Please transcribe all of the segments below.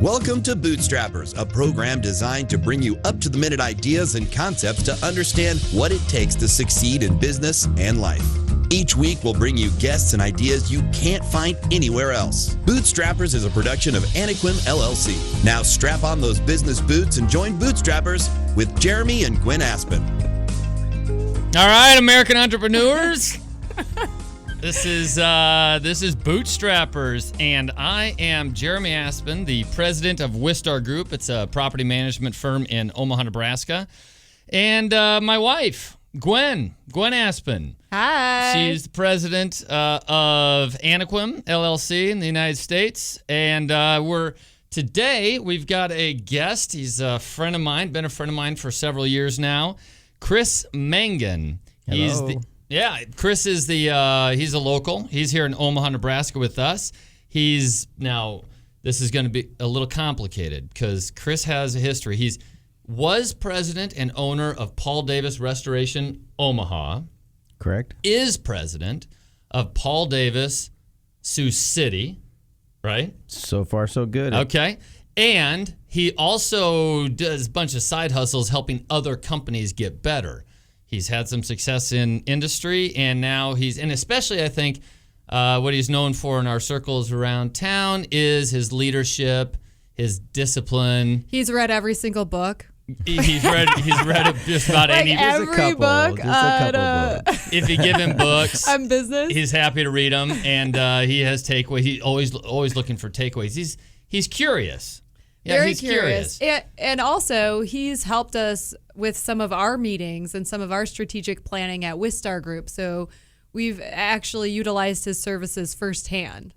Welcome to Bootstrappers, a program designed to bring you up-to-the-minute ideas and concepts to understand what it takes to succeed in business and life. Each week, we'll bring you guests and ideas you can't find anywhere else. Bootstrappers is a production of Anequim, LLC. Now strap on those business boots and join Bootstrappers with Jeremy and GWENN Aspen. All right, American entrepreneurs. This is Bootstrappers, and I am Jeremy Aspen, the president of Wistar Group. It's a property management firm in Omaha, Nebraska. And my wife, GWENN Aspen. Hi. She's the president of Anequim, LLC in the United States. And today we've got a guest. He's a friend of mine, been a friend of mine for several years now. Chris Mangan. Hello. Chris is he's a local. He's here in Omaha, Nebraska with us. This is going to be a little complicated because Chris has a history. He was president and owner of Paul Davis Restoration Omaha. Correct. Is president of Paul Davis Sioux City, right? So far, so good. Okay. And he also does a bunch of side hustles helping other companies get better. He's had some success in industry, and now and especially I think what he's known for in our circles around town is his leadership, his discipline. He's read every single book. He's read just about like any. every book. books. If you give him books on business, he's happy to read them, and he has takeaways. He's always looking for takeaways. He's curious. Yeah, very he's curious. And also, he's helped us with some of our meetings and some of our strategic planning at Wistar Group. So we've actually utilized his services firsthand.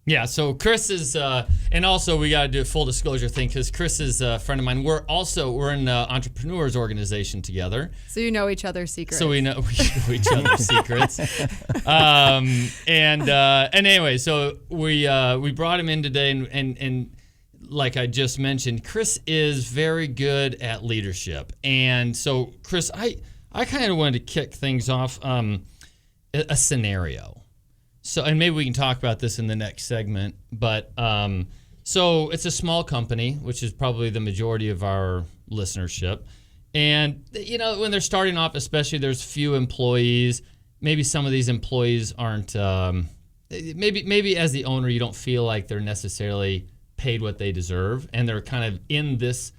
Yeah, so Chris is, and also we got to do a full disclosure thing because Chris is a friend of mine. We're in the entrepreneurs organization together. So you know each other's secrets. So we know each other's secrets. And anyway, so we brought him in today, and like I just mentioned, Chris is very good at leadership. And so, Chris, I kind of wanted to kick things off a scenario. So, and maybe we can talk about this in the next segment. But so it's a small company, which is probably the majority of our listenership. And, when they're starting off, especially there's few employees, maybe some of these employees aren't, maybe as the owner, you don't feel like they're necessarily paid what they deserve, and they're kind of in this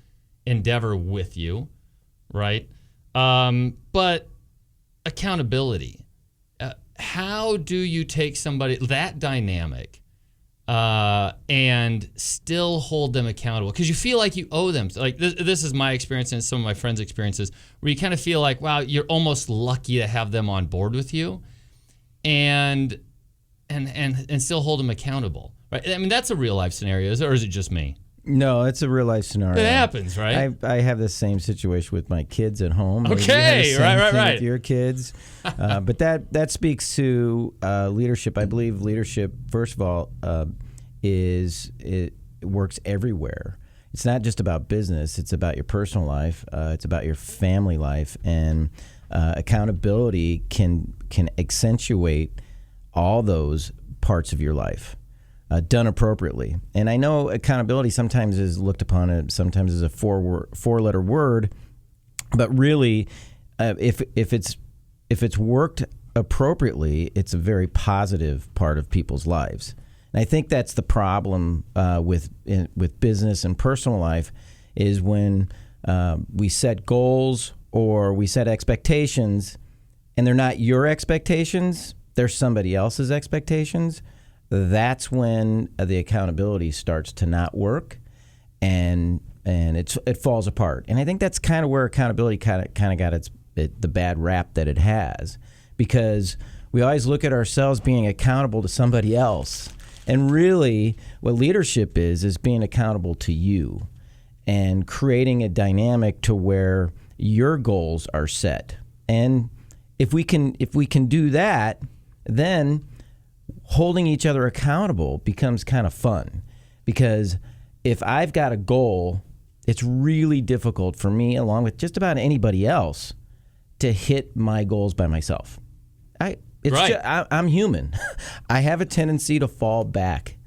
endeavor with you, right? But accountability. How do you take somebody that dynamic and still hold them accountable? Because you feel like you owe them. Like this is my experience and some of my friends' experiences, where you kind of feel like, wow, you're almost lucky to have them on board with you, and still hold them accountable. Right. I mean, that's a real life scenario, or is it just me? No, it's a real life scenario. It happens, right? I have the same situation with my kids at home. Okay, right. With your kids, but that speaks to leadership. I believe leadership, first of all, it works everywhere. It's not just about business. It's about your personal life. It's about your family life, and accountability can accentuate all those parts of your life. Done appropriately. And I know accountability sometimes is looked upon sometimes as a four-letter word, but really, if it's worked appropriately, it's a very positive part of people's lives. And I think that's the problem with business and personal life is when we set goals or we set expectations, and they're not your expectations, they're somebody else's expectations. That's when the accountability starts to not work, and it falls apart. And I think that's kind of where accountability kind of got the bad rap that it has, because we always look at ourselves being accountable to somebody else, and really what leadership is being accountable to you and creating a dynamic to where your goals are set. And if we can do that, then holding each other accountable becomes kind of fun, because if I've got a goal, it's really difficult for me, along with just about anybody else, to hit my goals by myself. I'm human. I have a tendency to fall back.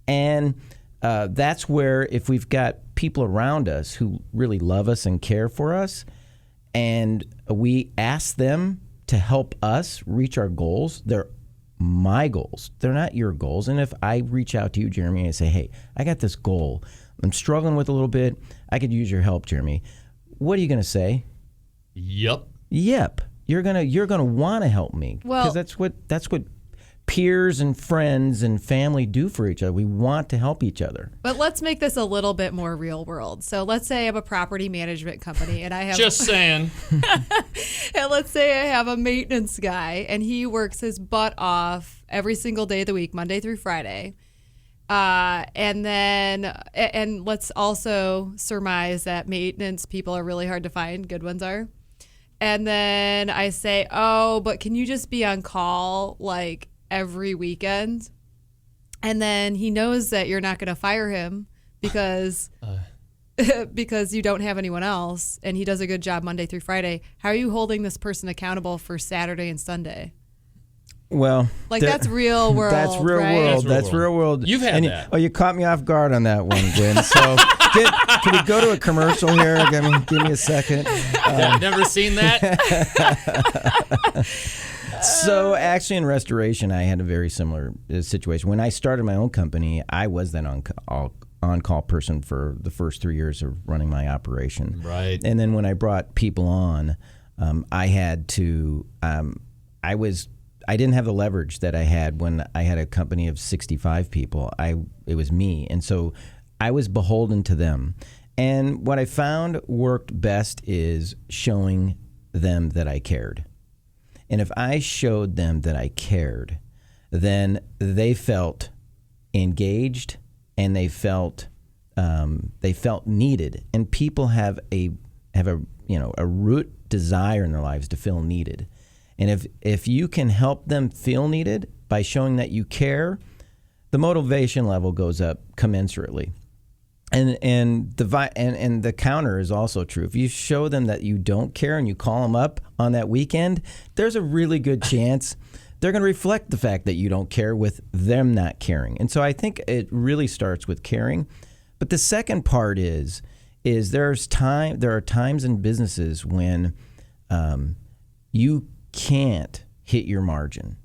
And that's where if we've got people around us who really love us and care for us, and we ask them to help us reach our goals, they're my goals. They're not your goals. And if I reach out to you, Jeremy, and I say, hey, I got this goal I'm struggling with a little bit. I could use your help, Jeremy. What are you going to say? Yep. You're gonna want to help me, because that's what peers and friends and family do for each other. We want to help each other. But let's make this a little bit more real world. So let's say I'm a property management company and I have just saying. And let's say I have a maintenance guy and he works his butt off every single day of the week, Monday through Friday. And let's also surmise that maintenance people are really hard to find. Good ones are. And then I say, oh, but can you just be on call like every weekend? And then he knows that you're not going to fire him because because you don't have anyone else, and he does a good job Monday through Friday. How are you holding this person accountable for Saturday and Sunday? Well, that's real world. That's real right? world. That's real world. You've had that. You caught me off guard on that one, Gwen. So can we go to a commercial here? Give me a second. I've never seen that. So actually in restoration, I had a very similar situation. When I started my own company, I was then on-call person for the first 3 years of running my operation. Right. And then when I brought people on, I had to, I didn't have the leverage that I had when I had a company of 65 people. It was me. And so I was beholden to them. And what I found worked best is showing them that I cared. And if I showed them that I cared, then they felt engaged and they felt needed. And people have a root desire in their lives to feel needed. And if you can help them feel needed by showing that you care, the motivation level goes up commensurately. And the counter is also true. If you show them that you don't care and you call them up on that weekend, there's a really good chance they're going to reflect the fact that you don't care with them not caring. And so I think it really starts with caring. But the second part is there are times in businesses when you can't hit your margin.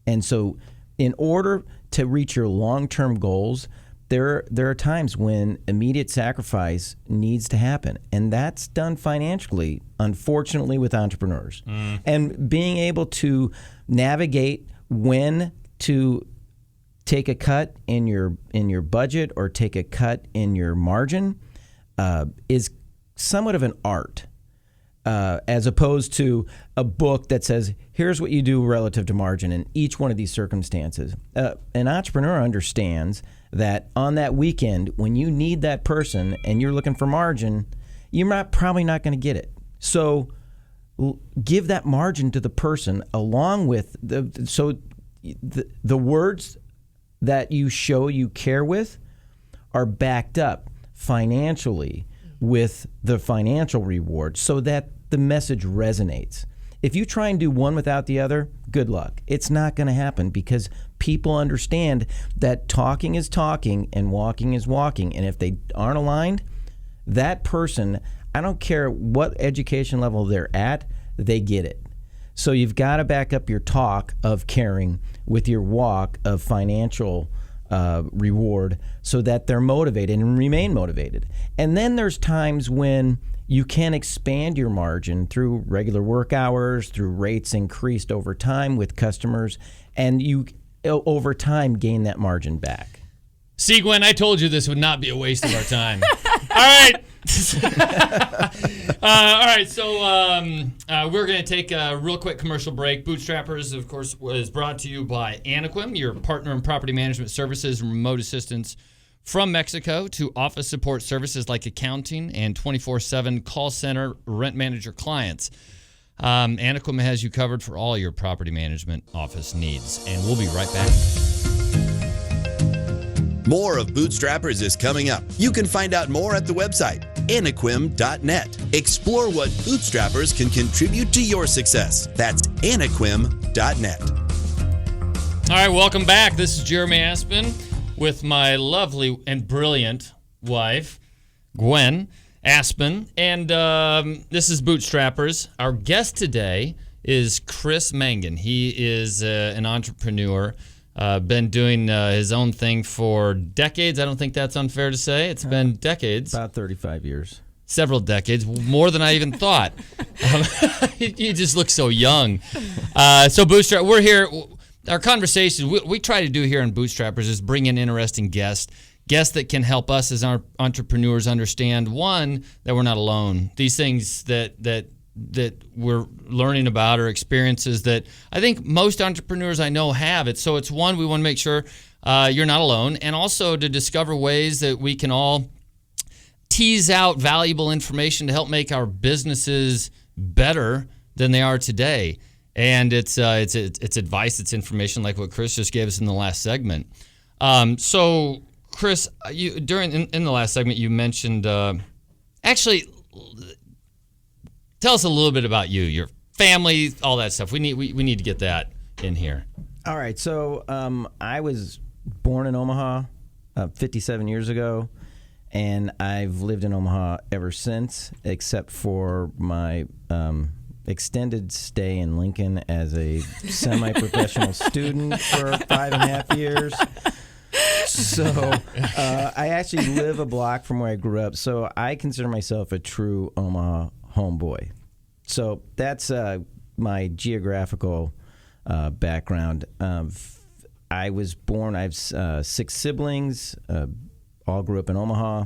And so in order to reach your long-term goals, there are times when immediate sacrifice needs to happen. And that's done financially, unfortunately, with entrepreneurs. And being able to navigate when to take a cut in your budget or take a cut in your margin is somewhat of an art. As opposed to a book that says, here's what you do relative to margin in each one of these circumstances. An entrepreneur understands that on that weekend, when you need that person and you're looking for margin, you're probably not going to get it. So give that margin to the person along with the words that you show you care with are backed up financially with the financial reward so that the message resonates. If you try and do one without the other, good luck. It's not going to happen because people understand that talking is talking and walking is walking. And if they aren't aligned, that person, I don't care what education level they're at, they get it. So you've got to back up your talk of caring with your walk of financial reward so that they're motivated and remain motivated. And then there's times when you can expand your margin through regular work hours, through rates increased over time with customers, and you over time gain that margin back. See, Gwen, I told you this would not be a waste of our time. All right. All right, so we're going to take a real quick commercial break. Bootstrappers, of course, was brought to you by Anequim, your partner in property management services and remote assistance from Mexico to office support services like accounting and 24/7 call center rent manager clients. Anequim has you covered for all your property management office needs, and we'll be right back. More of Bootstrappers is coming up. You can find out more at the website, Anequim.net. Explore what Bootstrappers can contribute to your success. That's Anequim.net. All right, welcome back. This is Jeremy ASPEN with my lovely and brilliant wife, GWENN, ASPEN, and this is Bootstrappers. Our guest today is Chris Mangan. He is an entrepreneur, been doing his own thing for decades. I don't think that's unfair to say. It's been decades. About 35 years. Several decades, more than I even thought. You just look so young. So Bootstrap, we're here. Our conversations, we try to do here on Bootstrappers is bring in interesting guests that can help us as our entrepreneurs understand, one, that we're not alone. These things that we're learning about are experiences that I think most entrepreneurs I know have it. So it's one, we want to make sure you're not alone, and also to discover ways that we can all tease out valuable information to help make our businesses better than they are today. And it's advice, it's information like what Chris just gave us in the last segment. So Chris, you in the last segment you mentioned actually tell us a little bit about you, your family, all that stuff. We need to get that in here. All right. So I was born in Omaha 57 years ago, and I've lived in Omaha ever since, except for my extended stay in Lincoln as a semi-professional student for 5.5 years. So I actually live a block from where I grew up. So I consider myself a true Omaha homeboy. So that's my geographical background. I was born, I have 6 siblings, all grew up in Omaha.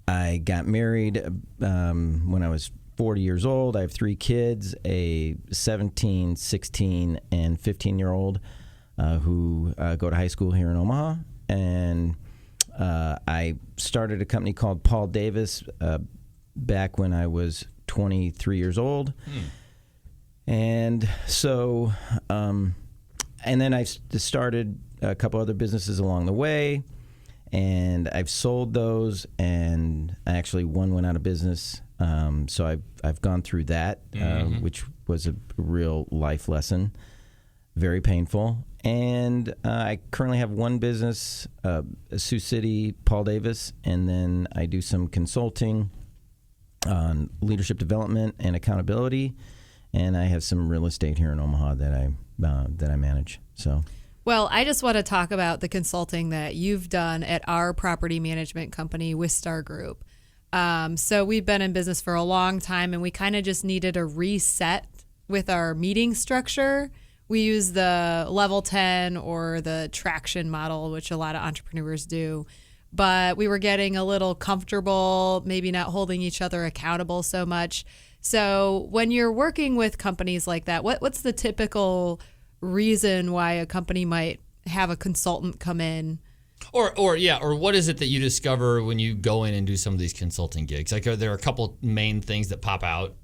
I got married when I was 40 years old. I have 3 kids, a 17, 16, and 15-year-old who go to high school here in Omaha. And I started a company called Paul Davis back when I was 23 years old. And so, and then I started a couple other businesses along the way, and I've sold those, and actually one went out of business. So I've gone through that, which was a real life lesson, very painful. And I currently have one business, Sioux City, Paul Davis, and then I do some consulting on leadership development and accountability, and I have some real estate here in Omaha that I manage. So. Well, I just want to talk about the consulting that you've done at our property management company, Wistar Group. So we've been in business for a long time, and we kind of just needed a reset with our meeting structure. We use the level 10 or the traction model, which a lot of entrepreneurs do. But we were getting a little comfortable, maybe not holding each other accountable so much. So when you're working with companies like that, what's the typical reason why a company might have a consultant come in? Or what is it that you discover when you go in and do some of these consulting gigs? Like, are there a couple main things that pop out?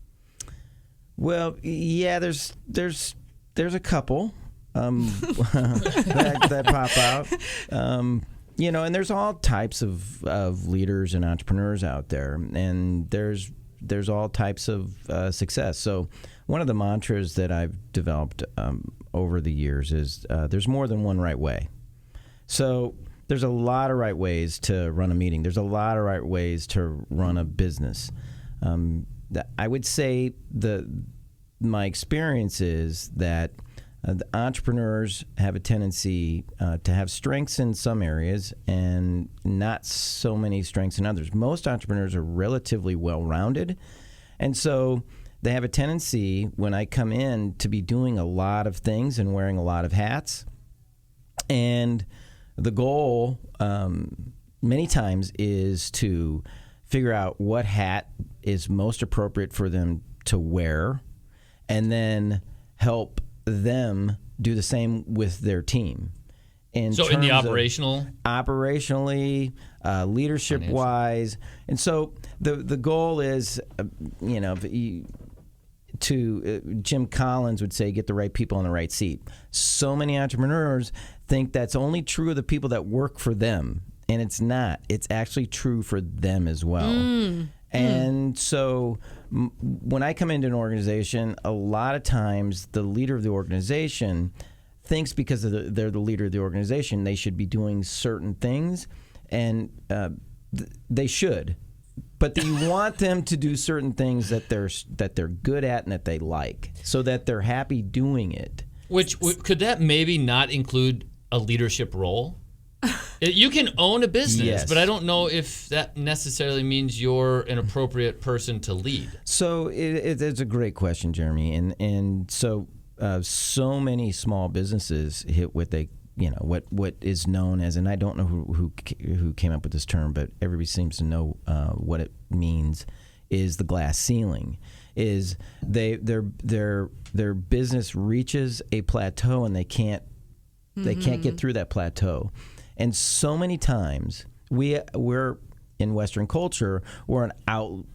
Well, yeah, there's a couple that pop out. And there's all types of leaders and entrepreneurs out there, and there's all types of success. So one of the mantras that I've developed over the years is there's more than one right way. So there's a lot of right ways to run a meeting. There's a lot of right ways to run a business. I would say my experience is that the entrepreneurs have a tendency to have strengths in some areas and not so many strengths in others. Most entrepreneurs are relatively well-rounded, and so they have a tendency, when I come in, to be doing a lot of things and wearing a lot of hats. And the goal many times is to figure out what hat is most appropriate for them to wear, and then help them do the same with their team. So in the operationally, leadership-wise. And so the goal is, Jim Collins would say, get the right people in the right seat. So many entrepreneurs think that's only true of the people that work for them, and it's not. It's actually true for them as well. And so when I come into an organization, a lot of times the leader of the organization thinks because they're the leader of the organization, they should be doing certain things, and they should. But you want them to do certain things that they're good at and that they like, so that they're happy doing it. Which could that maybe not include a leadership role? You can own a business, Yes. but I don't know if that necessarily means you're an appropriate person to lead. So it's a great question, Jeremy, and so many small businesses hit what what is known as, and I don't know who came up with this term, but everybody seems to know what it means, is the glass ceiling. Is their business reaches a plateau and they can't get through that plateau. And so many times we're in Western culture, we're an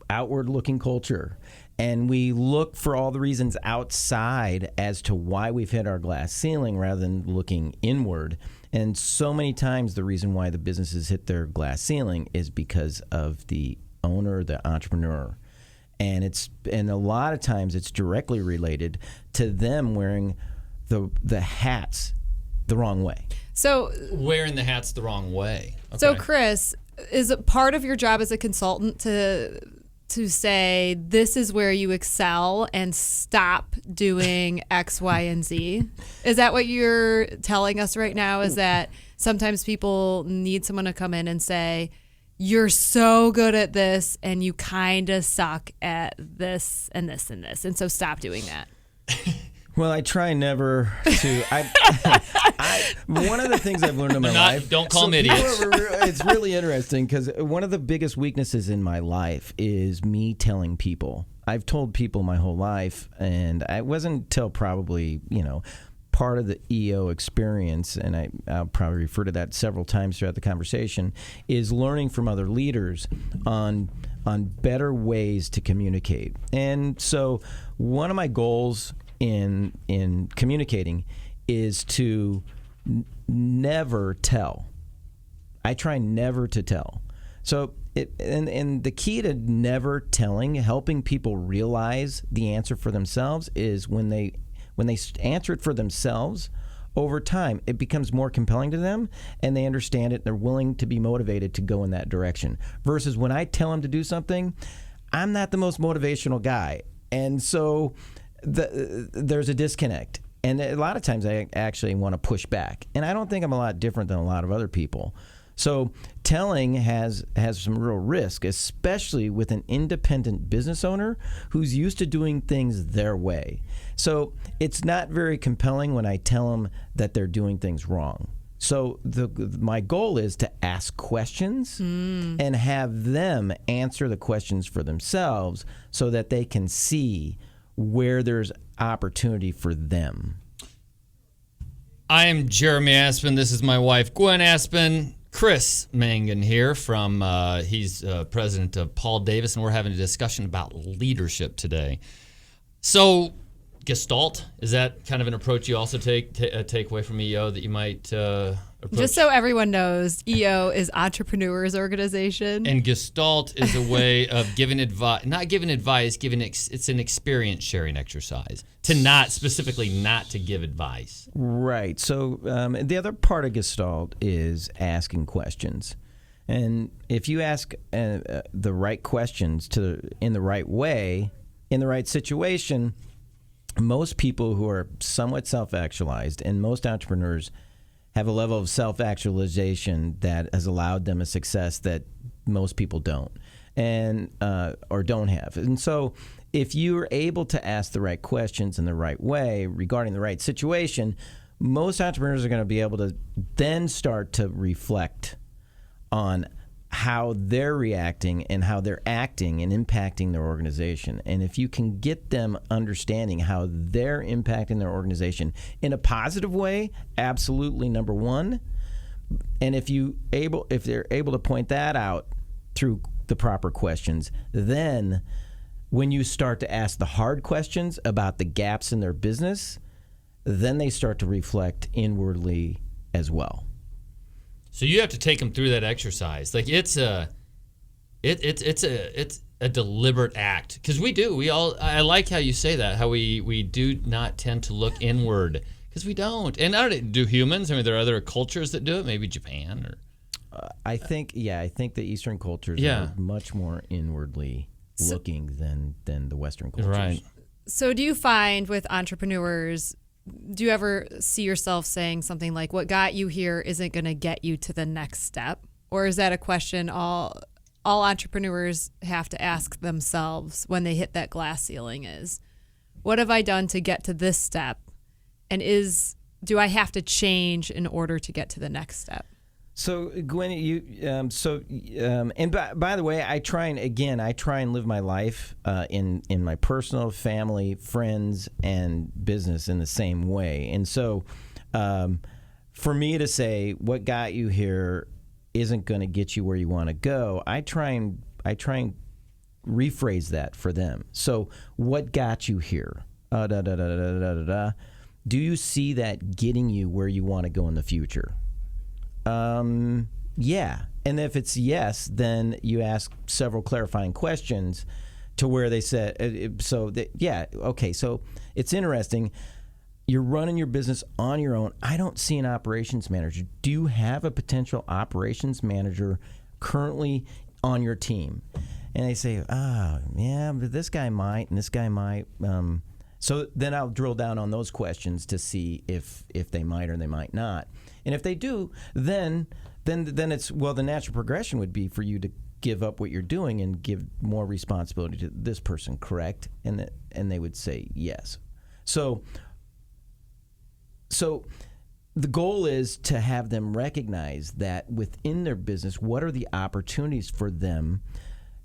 outward-looking culture, and we look for all the reasons outside as to why we've hit our glass ceiling rather than looking inward. And so many times the reason why the businesses hit their glass ceiling is because of the owner, the entrepreneur. And a lot of times it's directly related to them wearing the hats the wrong way. So Wearing the hats the wrong way. Okay. So Chris, is it part of your job as a consultant to say this is where you excel and stop doing X, Y, and Z? Is that what you're telling us right now? Is that sometimes people need someone to come in and say, you're so good at this and you kind of suck at this and this and this, and so stop doing that? Well, I try never to. One of the things I've learned in my life. Don't call them idiots. It's really interesting because one of the biggest weaknesses in my life is me telling people. I've told people my whole life, and I wasn't until probably part of the EO experience, and I'll probably refer to that several times throughout the conversation, is learning from other leaders on better ways to communicate. And so one of my goals in communicating is to never tell. I try never to tell. So and the key to never telling, helping people realize the answer for themselves, is when they answer it for themselves, over time it becomes more compelling to them and they understand it and they're willing to be motivated to go in that direction. Versus when I tell them to do something, I'm not the most motivational guy. And so there's a disconnect. And a lot of times I actually want to push back. And I don't think I'm a lot different than a lot of other people. So telling has some real risk, especially with an independent business owner who's used to doing things their way. So it's not very compelling when I tell them that they're doing things wrong. So my goal is to ask questions and have them answer the questions for themselves so that they can see where there's opportunity for them. I am Jeremy Aspen. This is my wife, Gwen Aspen. Chris Mangan here from, he's president of Paul Davis, and we're having a discussion about leadership today. So, Gestalt, is that kind of an approach you also take away from EO that you might approach? Just so everyone knows, EO is Entrepreneurs Organization. And Gestalt is a way of giving advice, not giving advice, it's an experience sharing exercise to not to give advice. Right. So the other part of Gestalt is asking questions. And if you ask the right questions in the right way, in the right situation, most people who are somewhat self-actualized, and most entrepreneurs have a level of self-actualization that has allowed them a success that most people don't, and or don't have. And so if you're able to ask the right questions in the right way regarding the right situation, most entrepreneurs are going to be able to then start to reflect on how they're reacting and how they're acting and impacting their organization. And if you can get them understanding how they're impacting their organization in a positive way, absolutely number one. And if they're able to point that out through the proper questions, then when you start to ask the hard questions about the gaps in their business, then they start to reflect inwardly as well. So you have to take them through that exercise. Like it's a deliberate act, because I like how you say that, how we do not tend to look inward, because we don't. And do humans? I mean, there are other cultures that do it, maybe Japan or. I think the Eastern cultures are much more inwardly looking than the Western cultures. Right. So do you find with entrepreneurs, do you ever see yourself saying something like, what got you here isn't going to get you to the next step? Or is that a question all entrepreneurs have to ask themselves when they hit that glass ceiling is, what have I done to get to this step? And do I have to change in order to get to the next step? So Gwen, and by the way, I try and live my life in my personal, family, friends, and business in the same way. And so, for me to say what got you here isn't going to get you where you want to go, I try and rephrase that for them. So, what got you here? Do you see that getting you where you want to go in the future? Yeah. And if it's yes, then you ask several clarifying questions to where they said, okay, so it's interesting. You're running your business on your own. I don't see an operations manager. Do you have a potential operations manager currently on your team? And they say, yeah, but this guy might, and this guy might. So then I'll drill down on those questions to see if they might or they might not. And if they do, then it's, well, the natural progression would be for you to give up what you're doing and give more responsibility to this person, correct? And they would say yes. So the goal is to have them recognize that within their business, what are the opportunities for them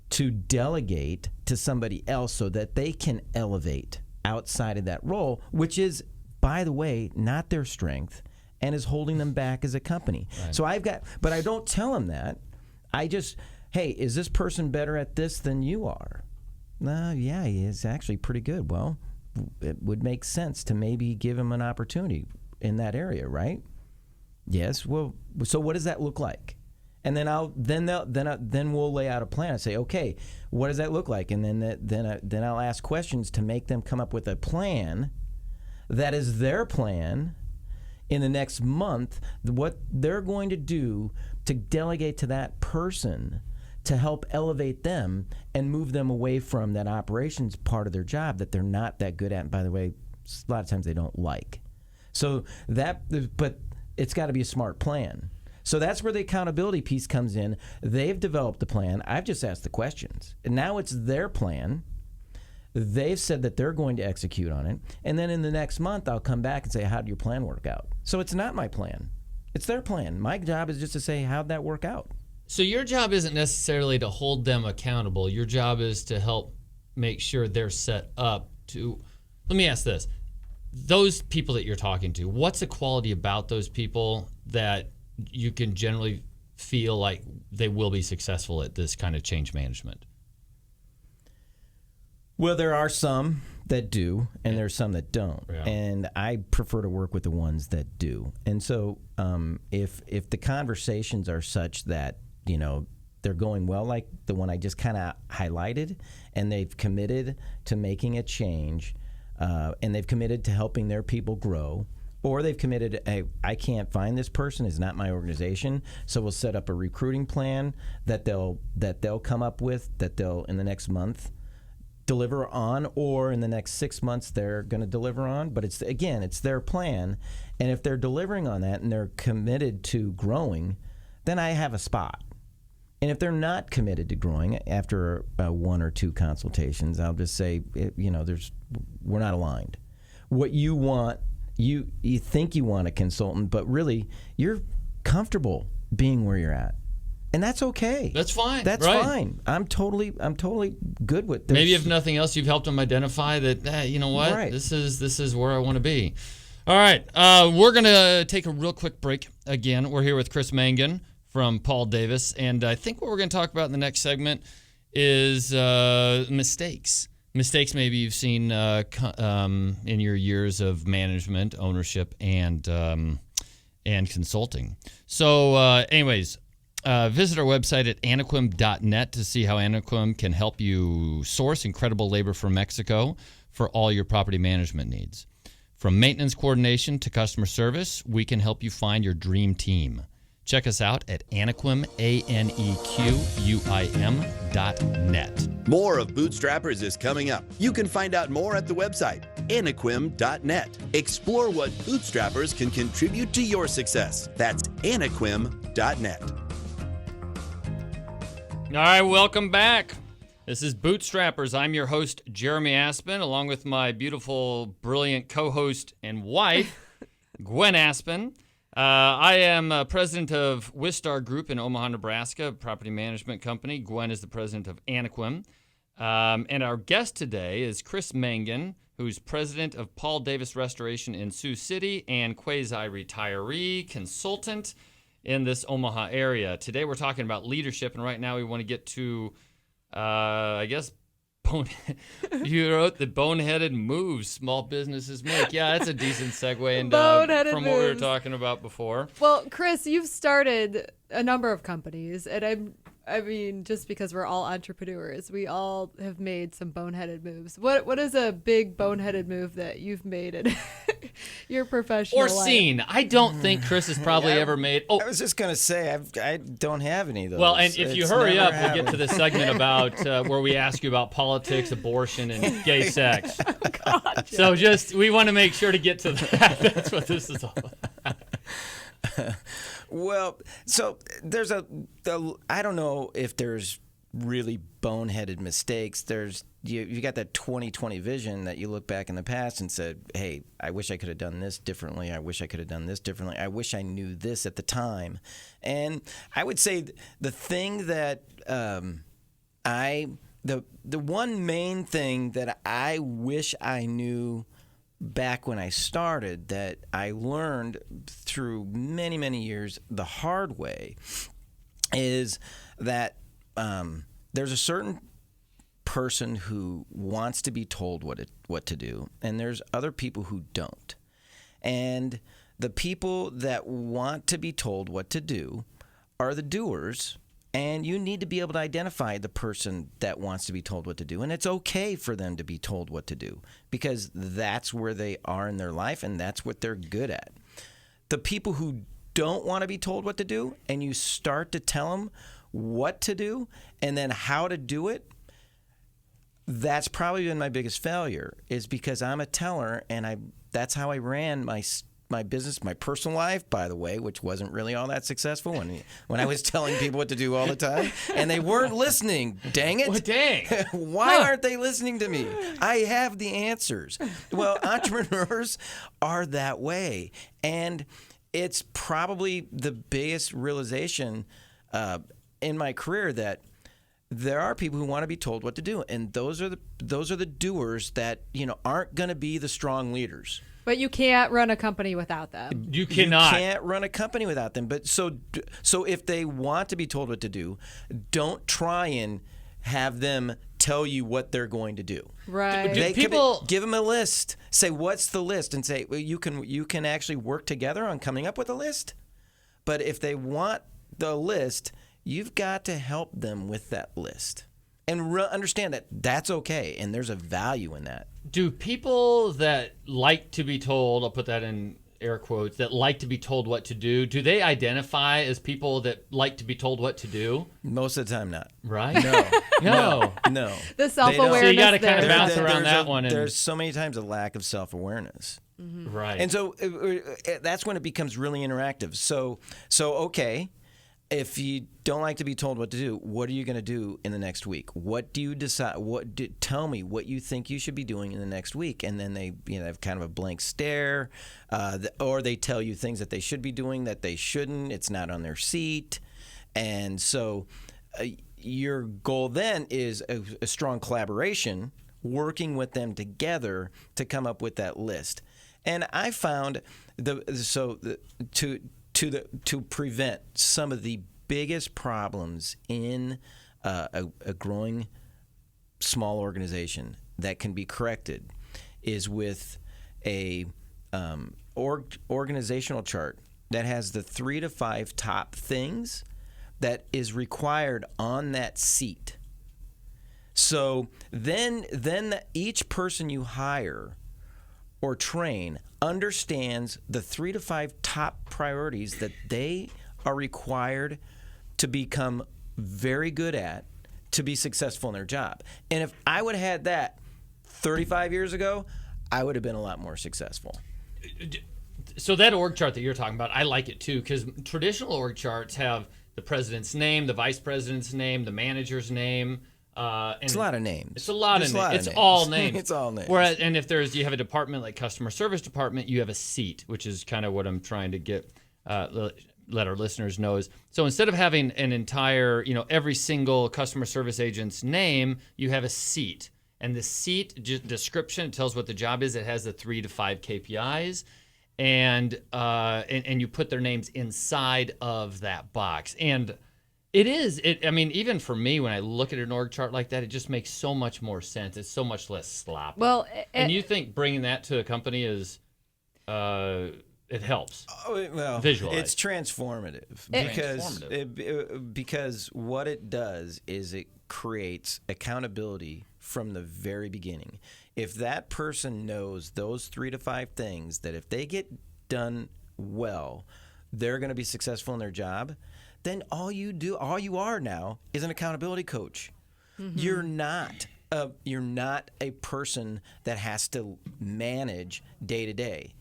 to delegate to somebody else so that they can elevate outside of that role, which is, by the way, not their strength and is holding them back as a company. Right. So but I don't tell them that. I just, hey, is this person better at this than you are? No, yeah, he is actually pretty good. Well, it would make sense to maybe give him an opportunity in that area, right? Yes. Well, so what does that look like? And then then we'll lay out a plan and say, okay, what does that look like? And then I'll ask questions to make them come up with a plan that is their plan in the next month, what they're going to do to delegate to that person to help elevate them and move them away from that operations part of their job that they're not that good at. And by the way, a lot of times they don't like. So but it's got to be a smart plan. So that's where the accountability piece comes in. They've developed the plan. I've just asked the questions. And now it's their plan. They've said that they're going to execute on it. And then in the next month, I'll come back and say, how did your plan work out? So it's not my plan. It's their plan. My job is just to say, how'd that work out? So your job isn't necessarily to hold them accountable. Your job is to help make sure they're set up to... Let me ask this. Those people that you're talking to, what's the quality about those people that you can generally feel like they will be successful at this kind of change management? Well, there are some that do, and there's some that don't. Yeah. And I prefer to work with the ones that do. And so if the conversations are such that, they're going well, like the one I just kind of highlighted, and they've committed to making a change, and they've committed to helping their people grow, or they've committed, hey, I can't find this person, it's not my organization, so we'll set up a recruiting plan that they'll come up with, that they'll, in the next month, deliver on, or in the next 6 months they're going to deliver on. But it's their plan, and if they're delivering on that and they're committed to growing, then I have a spot. And if they're not committed to growing after one or two consultations, I'll just say, we're not aligned. What you want, you think you want a consultant, but really you're comfortable being where you're at. And that's okay. That's fine. That's right. fine. I'm totally good with this. Maybe if nothing else, you've helped them identify that, you know what, right. This is where I want to be. All right, we're gonna take a real quick break. Again, we're here with Chris Mangan from Paul Davis, and I think what we're gonna talk about in the next segment is mistakes. Mistakes maybe you've seen in your years of management, ownership, and consulting. So, anyways. Visit our website at Anequim.net to see how Anequim can help you source incredible labor from Mexico for all your property management needs. From maintenance coordination to customer service, we can help you find your dream team. Check us out at Anequim, ANEQUIM.net. More of Bootstrappers is coming up. You can find out more at the website, Anequim.net. Explore what Bootstrappers can contribute to your success. That's Anequim.net. All right, welcome back. This is Bootstrappers. I'm your host, Jeremy Aspen, along with my beautiful, brilliant co-host and wife, GWENN Aspen. I am president of Wistar Group in Omaha, Nebraska, a property management company. GWENN is the president of Anequim. And our guest today is Chris Mangan, who's president of Paul Davis Restoration in Sioux City and quasi-retiree consultant in this Omaha area. Today we're talking about leadership, and right now we want to get to, you wrote the boneheaded moves small businesses make. Yeah, that's a decent segue into from what we were talking about before. Well, Chris, you've started a number of companies, and I mean, just because we're all entrepreneurs, we all have made some boneheaded moves. What is a big boneheaded move that you've made in your professional life? Or seen? I don't think Chris has probably ever made. Oh, I was just going to say, I don't have any of those. Well, and if you hurry up, we'll get to the segment about where we ask you about politics, abortion, and gay sex. Oh, God, so we want to make sure to get to that. That's what this is all about. Well, so there's I don't know if there's really boneheaded mistakes. You got that 20/20 vision that you look back in the past and said, hey, I wish I could have done this differently. I wish I could have done this differently. I wish I knew this at the time. And I would say the thing that the one main thing that I wish I knew back when I started, that I learned through many, many years the hard way, is that there's a certain person who wants to be told what to do, and there's other people who don't. And the people that want to be told what to do are the doers. And you need to be able to identify the person that wants to be told what to do. And it's okay for them to be told what to do, because that's where they are in their life and that's what they're good at. The people who don't want to be told what to do, and you start to tell them what to do and then how to do it, that's probably been my biggest failure, is because I'm a teller, and that's how I ran my business, my personal life, by the way, which wasn't really all that successful when I was telling people what to do all the time, and they weren't listening. Dang it! Well, dang! Why aren't they listening to me? I have the answers. Well, entrepreneurs are that way, and it's probably the biggest realization in my career that there are people who want to be told what to do, and those are the doers that aren't going to be the strong leaders. But you can't run a company without them. You cannot. You can't run a company without them. But so if they want to be told what to do, don't try and have them tell you what they're going to do. Right. Give them a list. Say, what's the list? And say, well, you can actually work together on coming up with a list. But if they want the list, you've got to help them with that list. And understand that that's okay, and there's a value in that. Do people that like to be told, I'll put that in air quotes, that like to be told what to do they identify as people that like to be told what to do? Most of the time, not. Right? No. The self-awareness. So you got to kind of there. bounce around that one. There's so many times a lack of self-awareness. Mm-hmm. Right. And so that's when it becomes really interactive. So okay. If you don't like to be told what to do, what are you going to do in the next week? What do you decide? Tell me what you think you should be doing in the next week. And then they have kind of a blank stare, or they tell you things that they should be doing that they shouldn't. It's not on their seat. And so your goal then is a strong collaboration, working with them together to come up with that list. And I found to prevent some of the biggest problems in a growing small organization that can be corrected is with a organizational chart that has the 3 to 5 top things, that is required on that seat. So then each person you hire or train understands the 3 to 5 top priorities that they are required to become very good at to be successful in their job. And if I would have had that 35 years ago, I would have been a lot more successful. So that org chart that you're talking about, I like it too, because traditional org charts have the president's name, the vice president's name, the manager's name. And It's a lot of names. It's a lot of names. It's names. all names. It's all names. Whereas, and if you have a department like customer service department, you have a seat, which is kind of what I'm trying to get let our listeners know is. So instead of having an entire, every single customer service agent's name, you have a seat, and the seat description tells what the job is. It has the 3 to 5 KPIs. And you put their names inside of that box. And even for me, when I look at an org chart like that, it just makes so much more sense. It's so much less sloppy. Well, and you think bringing that to a company is, it helps. Well, visualize. It's transformative because what it does is it creates accountability from the very beginning. If that person knows those 3 to 5 things, that if they get done well, they're going to be successful in their job, then all you are now is an accountability coach. Mm-hmm. You're not a person that has to manage day to day.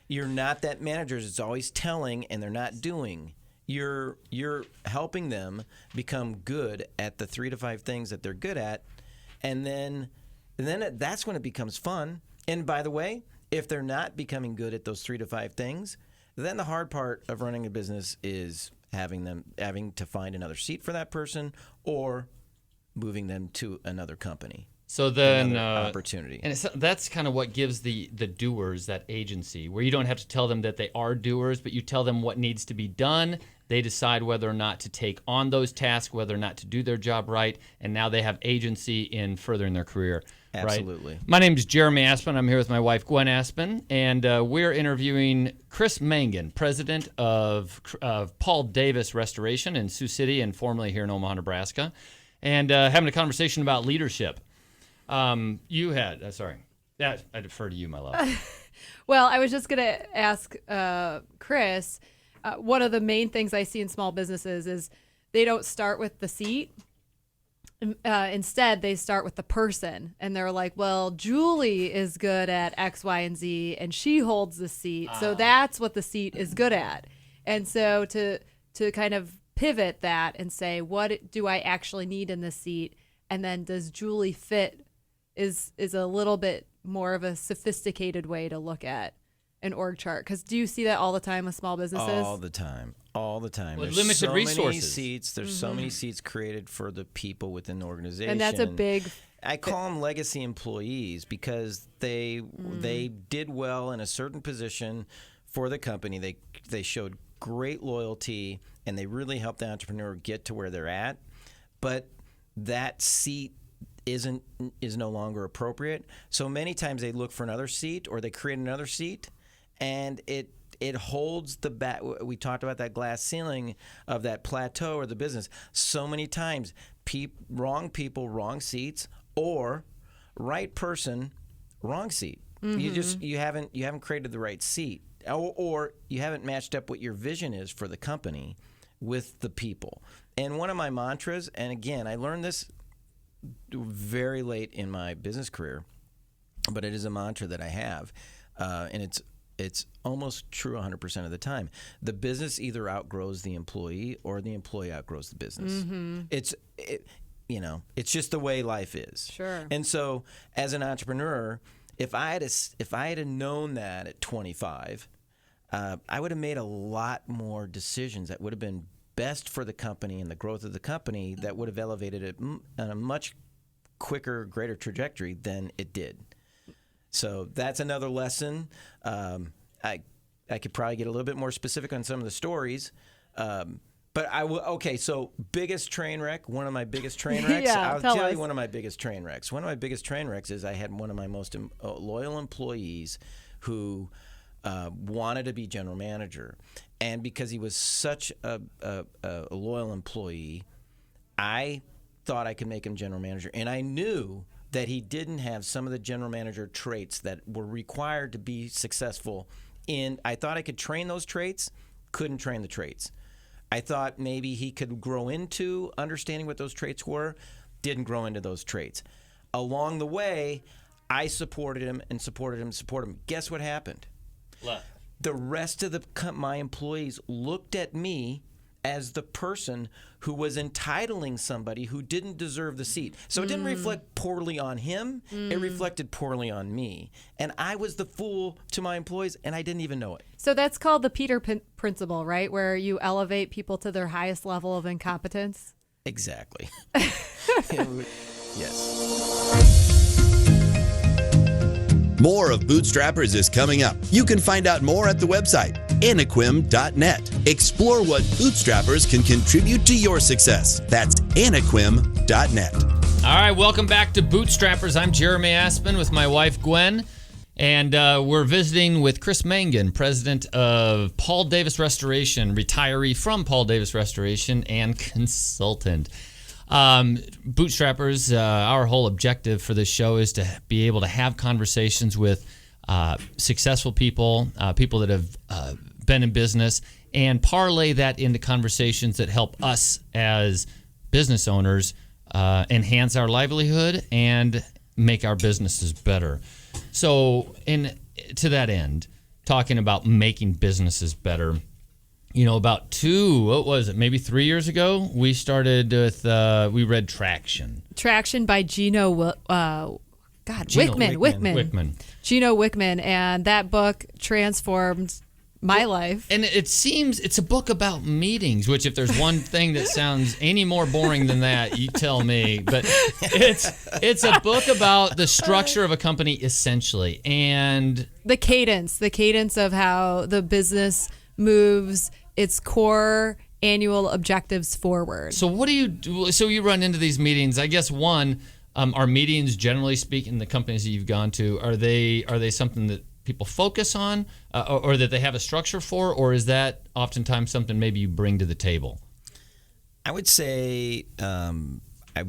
You're not that manager that's always telling and they're not doing. You're helping them become good at the 3 to 5 things that they're good at, and then that's when it becomes fun. And by the way, if they're not becoming good at those 3 to 5 things, then the hard part of running a business is having to find another seat for that person or moving them to another company. So then, opportunity. And that's kind of what gives the doers that agency, where you don't have to tell them that they are doers, but you tell them what needs to be done. They decide whether or not to take on those tasks, whether or not to do their job right, and now they have agency in furthering their career. Absolutely. Right? My name is Jeremy Aspen. I'm here with my wife, GWENN Aspen, and we're interviewing Chris Mangan, president of Paul Davis Restoration in Sioux City and formerly here in Omaha, Nebraska, and having a conversation about leadership. I defer to you, my love. Well, I was just going to ask Chris, one of the main things I see in small businesses is they don't start with the seat. Instead, they start with the person, and they're like, well, Julie is good at X, Y, and Z, and she holds the seat, so that's what the seat is good at. And so to kind of pivot that and say, what do I actually need in this seat, and then does Julie fit is a little bit more of a sophisticated way to look at an org chart. Because do you see that all the time with small businesses? All the time. With There's limited so resources. many seats. There's so many seats created for the people within the organization. And that's a big... I call them legacy employees because they did well in a certain position for the company. They showed great loyalty, and they really helped the entrepreneur get to where they're at. But that seat is no longer appropriate. So many times they look for another seat, or they create another seat, and it holds the back. We talked about that glass ceiling of that plateau or the business. So many times, wrong people, wrong seats, or right person, wrong seat. Mm-hmm. You haven't created the right seat, or you haven't matched up what your vision is for the company with the people. And one of my mantras, and again, I learned this very late in my business career, but it is a mantra that I have, and it's almost true 100% of the time. The business either outgrows the employee or the employee outgrows the business. Mm-hmm. It's just the way life is. Sure. And so, as an entrepreneur, if I had known that at 25, I would have made a lot more decisions that would have been best for the company and the growth of the company, that would have elevated it on a much quicker, greater trajectory than it did. So that's another lesson. I could probably get a little bit more specific on some of the stories. But I will. Okay, so biggest train wreck, one of my biggest train wrecks. Yeah, I'll tell us. you one of my biggest train wrecks. One of my biggest train wrecks is I had one of my most loyal employees who wanted to be general manager. And because he was such a loyal employee, I thought I could make him general manager. And I knew that he didn't have some of the general manager traits that were required to be successful in. I thought I could train those traits, couldn't train the traits. I thought maybe he could grow into understanding what those traits were, didn't grow into those traits. Along the way, I supported him and supported him and supported him. Guess what happened? Left. The rest of my employees looked at me as the person who was entitling somebody who didn't deserve the seat. So it didn't reflect poorly on him. It reflected poorly on me. And I was the fool to my employees, and I didn't even know it. So that's called the Peter principle, right? Where you elevate people to their highest level of incompetence. Exactly. Yes. More of Bootstrappers is coming up. You can find out more at the website, Anequim.net. Explore what Bootstrappers can contribute to your success. That's Anequim.net. All right, welcome back to Bootstrappers. I'm Jeremy Aspen with my wife, Gwen, and we're visiting with Chris Mangan, president of Paul Davis Restoration, retiree from Paul Davis Restoration, and consultant. Bootstrappers, our whole objective for this show is to be able to have conversations with successful people, people that have been in business, and parlay that into conversations that help us as business owners enhance our livelihood and make our businesses better. So, to that end, talking about making businesses better, about maybe 3 years ago, we started with, we read Traction. Traction by Gino Wickman. Gino Wickman. And that book transformed my life. And it seems it's a book about meetings, which if there's one thing that sounds any more boring than that, you tell me. But it's a book about the structure of a company, essentially. And the cadence of how the business moves its core annual objectives forward. So what do you do? So you run into these meetings. I guess one, are meetings, generally speaking, the companies that you've gone to, are they something that people focus on, or that they have a structure for, or is that oftentimes something maybe you bring to the table? I would say, definitely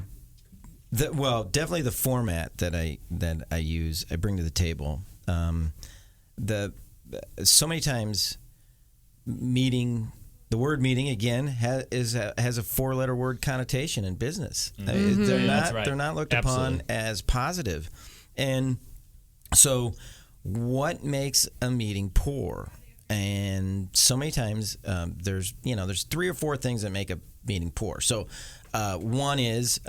the format that I use, I bring to the table. So many times, the word meeting again has a four-letter word connotation in business. They're not looked upon as positive, and so what makes a meeting poor? And so many times there's 3 or 4 things that make a meeting poor. So one is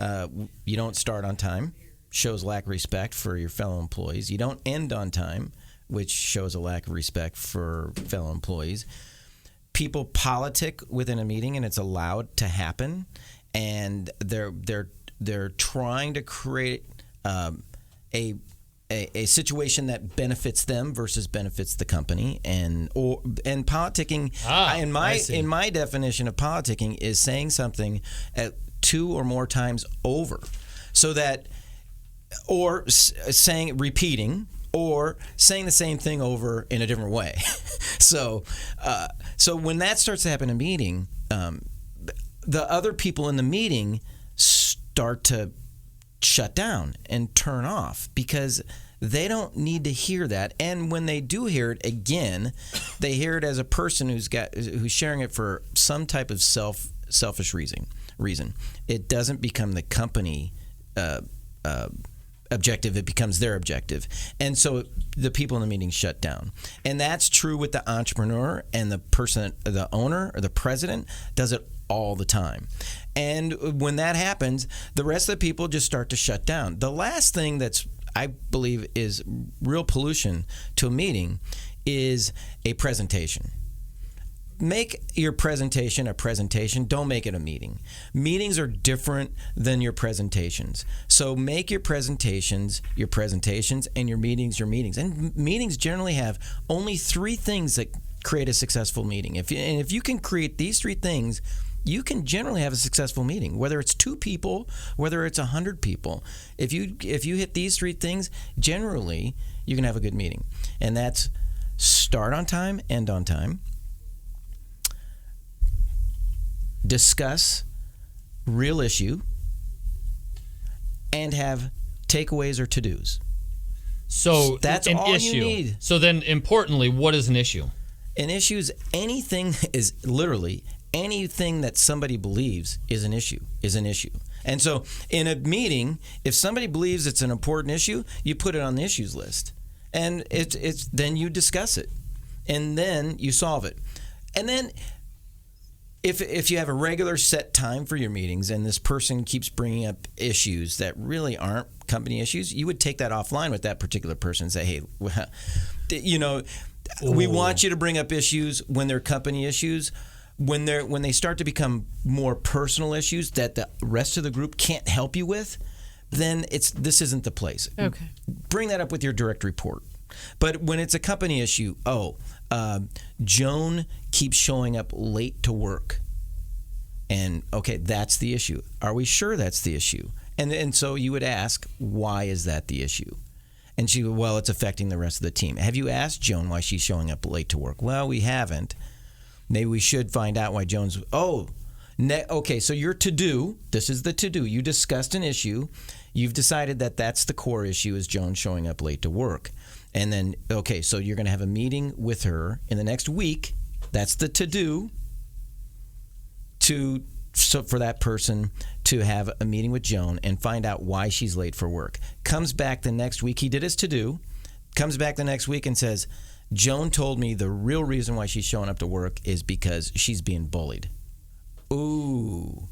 you don't start on time, shows lack of respect for your fellow employees. You don't end on time, which shows a lack of respect for fellow employees. People politic within a meeting, and it's allowed to happen, and they're trying to create a situation that benefits them versus benefits the company, and politicking. In my definition of politicking is saying something at 2 or more times over, so that, or repeating, or saying the same thing over in a different way. So when that starts to happen in a meeting, the other people in the meeting start to shut down and turn off because they don't need to hear that. And when they do hear it again, they hear it as a person who's sharing it for some type of selfish reason. It doesn't become the company objective, it becomes their objective. And so the people in the meeting shut down. And that's true with the entrepreneur, and the owner or the president does it all the time. And when that happens, the rest of the people just start to shut down. The last thing that's, I believe, is real pollution to a meeting is a presentation. Make your presentation a presentation. Don't make it a meeting. Meetings are different than your presentations. So make your presentations, and your meetings, your meetings. And meetings generally have only 3 things that create a successful meeting. If you can create these 3 things, you can generally have a successful meeting. Whether it's 2 people, whether it's 100 people. If you hit these 3 things, generally you can have a good meeting. And that's start on time, end on time. Discuss real issue. And have takeaways or to-dos. So that's an all issue. you need. So then, importantly, what is an issue? An issue is anything, is literally anything that somebody believes is an issue, And so in a meeting, if somebody believes it's an important issue, you put it on the issues list. And it's then you discuss it. And then you solve it. And then if you have a regular set time for your meetings and this person keeps bringing up issues that really aren't company issues, you would take that offline with that particular person and say, hey, we want you to bring up issues when they're company issues. When they start to become more personal issues that the rest of the group can't help you with, then this isn't the place. Okay. Bring that up with your direct report. But when it's a company issue, Joan keeps showing up late to work. And, okay, that's the issue. Are we sure that's the issue? And so you would ask, why is that the issue? And she would, well, it's affecting the rest of the team. Have you asked Joan why she's showing up late to work? Well, we haven't. Maybe we should find out why Joan's... okay, so your to-do, this is the to-do. You discussed an issue. You've decided that that's the core issue is Joan showing up late to work. And then, okay, so you're going to have a meeting with her in the next week. That's the to-do for that person to have a meeting with Joan and find out why she's late for work. Comes back the next week. He did his to-do. Comes back the next week and says, Joan told me the real reason why she's showing up to work is because she's being bullied. Ooh,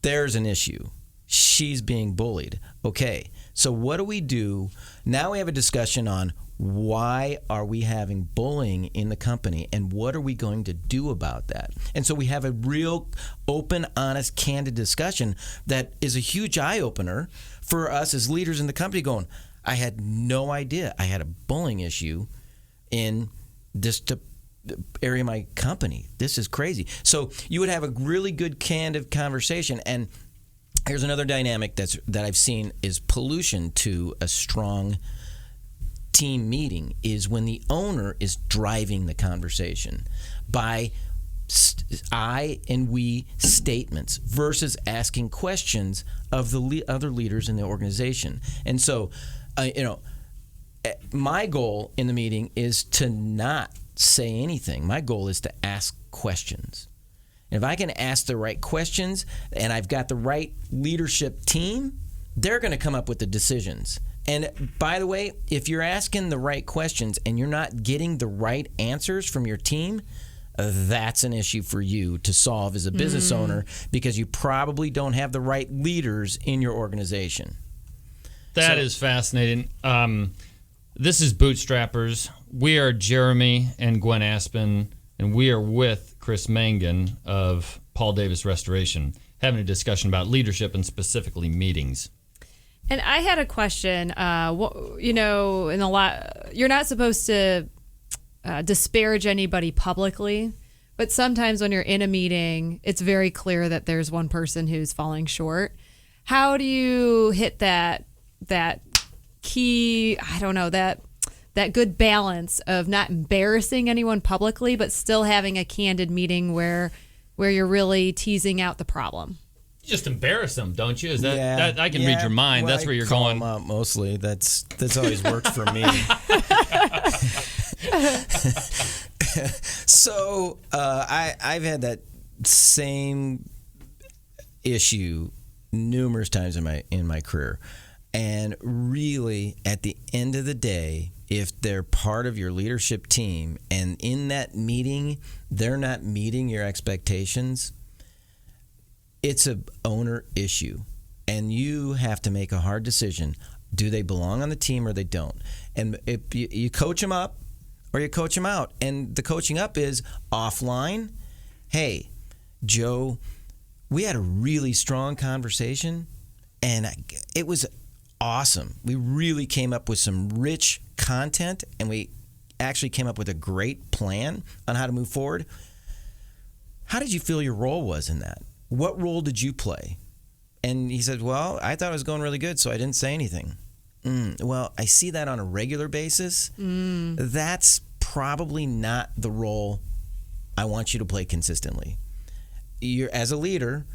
there's an issue. She's being bullied. Okay, so what do we do? Now we have a discussion on why are we having bullying in the company and what are we going to do about that? And so we have a real open, honest, candid discussion that is a huge eye-opener for us as leaders in the company going, I had no idea I had a bullying issue in this area of my company. This is crazy. So you would have a really good, candid conversation. And here's another dynamic that I've seen is pollution to a strong team meeting is when the owner is driving the conversation by I and we statements versus asking questions of the other leaders in the organization. And so, my goal in the meeting is to not say anything. My goal is to ask questions. And if I can ask the right questions and I've got the right leadership team, they're going to come up with the decisions. And by the way, if you're asking the right questions and you're not getting the right answers from your team, that's an issue for you to solve as a business owner because you probably don't have the right leaders in your organization. That is fascinating. This is Bootstrappers. We are Jeremy and Gwen Aspen, and we are with Chris Mangan of Paul Davis Restoration, having a discussion about leadership and specifically meetings. And I had a question. You're not supposed to disparage anybody publicly, but sometimes when you're in a meeting, it's very clear that there's one person who's falling short. How do you hit that key? I don't know, that good balance of not embarrassing anyone publicly, but still having a candid meeting where you're really teasing out the problem. Just embarrass them, don't you? Is that I can read your mind. Well, that's where you're call going. them out mostly. That's always worked for me. So I've had that same issue numerous times in my career, and really at the end of the day, if they're part of your leadership team and in that meeting they're not meeting your expectations, it's an owner issue, and you have to make a hard decision. Do they belong on the team or they don't? And if you coach them up or you coach them out. And the coaching up is offline. Hey, Joe, we had a really strong conversation, and it was awesome. We really came up with some rich content, and we actually came up with a great plan on how to move forward. How did you feel your role was in that? What role did you play? And he said, well, I thought it was going really good, so I didn't say anything. Well, I see that on a regular basis. That's probably not the role I want you to play consistently. As a leader,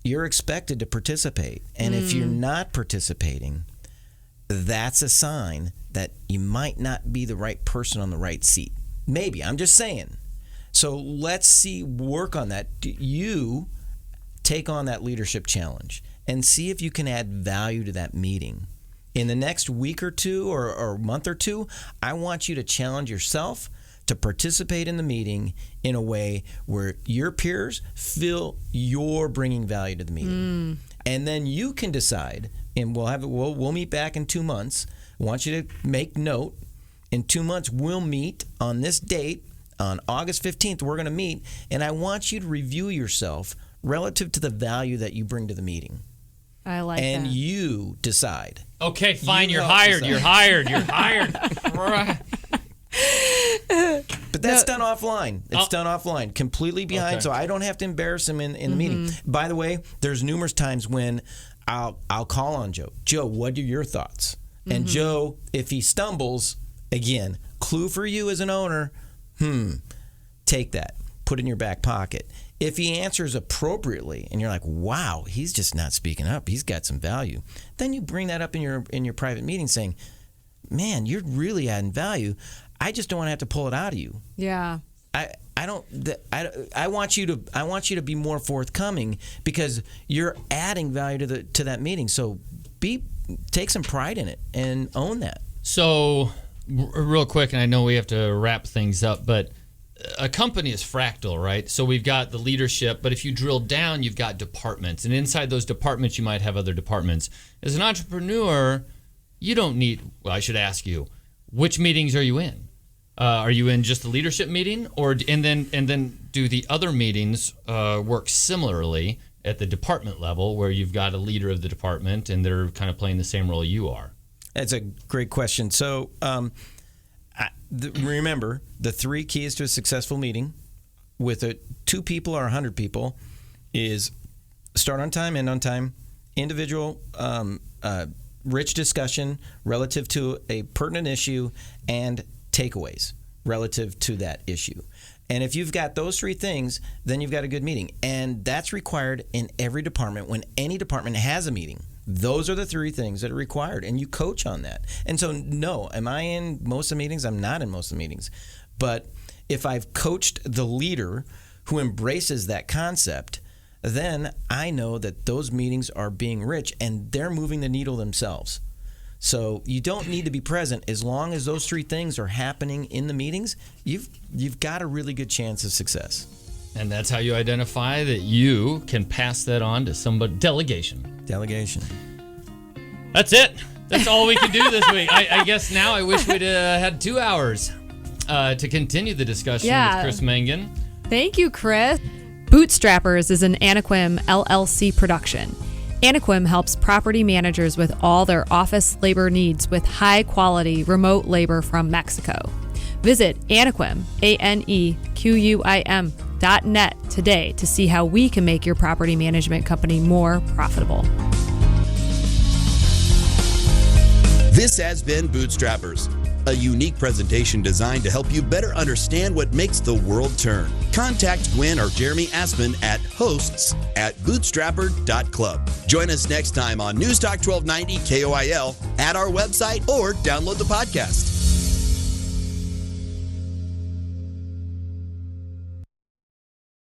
you're expected to participate. And if you're not participating, that's a sign that you might not be the right person on the right seat. Maybe. I'm just saying. So let's work on that. You take on that leadership challenge and see if you can add value to that meeting. In the next week or two or month or two, I want you to challenge yourself to participate in the meeting in a way where your peers feel you're bringing value to the meeting. And then you can decide, and we'll meet back in 2 months. I want you to make note. In 2 months, we'll meet on this date. On August 15th, we're going to meet, and I want you to review yourself relative to the value that you bring to the meeting. I like that. And you decide. Okay, fine. You're hired. You're hired. You're hired. But that's done offline. It's done offline, completely behind, Okay. so I don't have to embarrass him in the meeting. By the way, there's numerous times when I'll call on Joe. Joe, what are your thoughts? And Joe, if he stumbles, again, clue for you as an owner, take that. Put it in your back pocket. If he answers appropriately and you're like, wow, he's just not speaking up, he's got some value, then you bring that up in your private meeting saying, man, you're really adding value. I just don't want to have to pull it out of you. Yeah. I want you to be more forthcoming because you're adding value to that meeting. So take some pride in it and own that. So, real quick, and I know we have to wrap things up, but a company is fractal, right? So we've got the leadership, but if you drill down, you've got departments. And inside those departments, you might have other departments. As an entrepreneur, you don't need, well, I should ask you, which meetings are you in? Are you in just the leadership meeting? And then do the other meetings work similarly at the department level where you've got a leader of the department and they're kind of playing the same role you are? That's a great question. So remember, the 3 keys to a successful meeting with 2 people or 100 people is start on time, end on time, individual, rich discussion relative to a pertinent issue, and takeaways relative to that issue. And if you've got those 3 things, then you've got a good meeting. And that's required in every department. When any department has a meeting, those are the 3 things that are required, and you coach on that. And so, no, am I in most of the meetings? I'm not in most of the meetings. But if I've coached the leader who embraces that concept, then I know that those meetings are being rich and they're moving the needle themselves. So you don't need to be present. As long as those 3 things are happening in the meetings, you've got a really good chance of success. And that's how you identify that you can pass that on to somebody. Delegation. That's it. That's all we can do this week. I guess now I wish we'd had 2 hours to continue the discussion with Chris Mangan. Thank you, Chris. Bootstrappers is an Anequim LLC production. Anequim helps property managers with all their office labor needs with high-quality remote labor from Mexico. Visit Anequim, ANEQUIM.net today to see how we can make your property management company more profitable. This has been Bootstrappers, a unique presentation designed to help you better understand what makes the world turn. Contact Gwen or Jeremy Aspen at hosts@bootstrapper.club. Join us next time on News Talk 1290 KOIL, at our website, or download the podcast.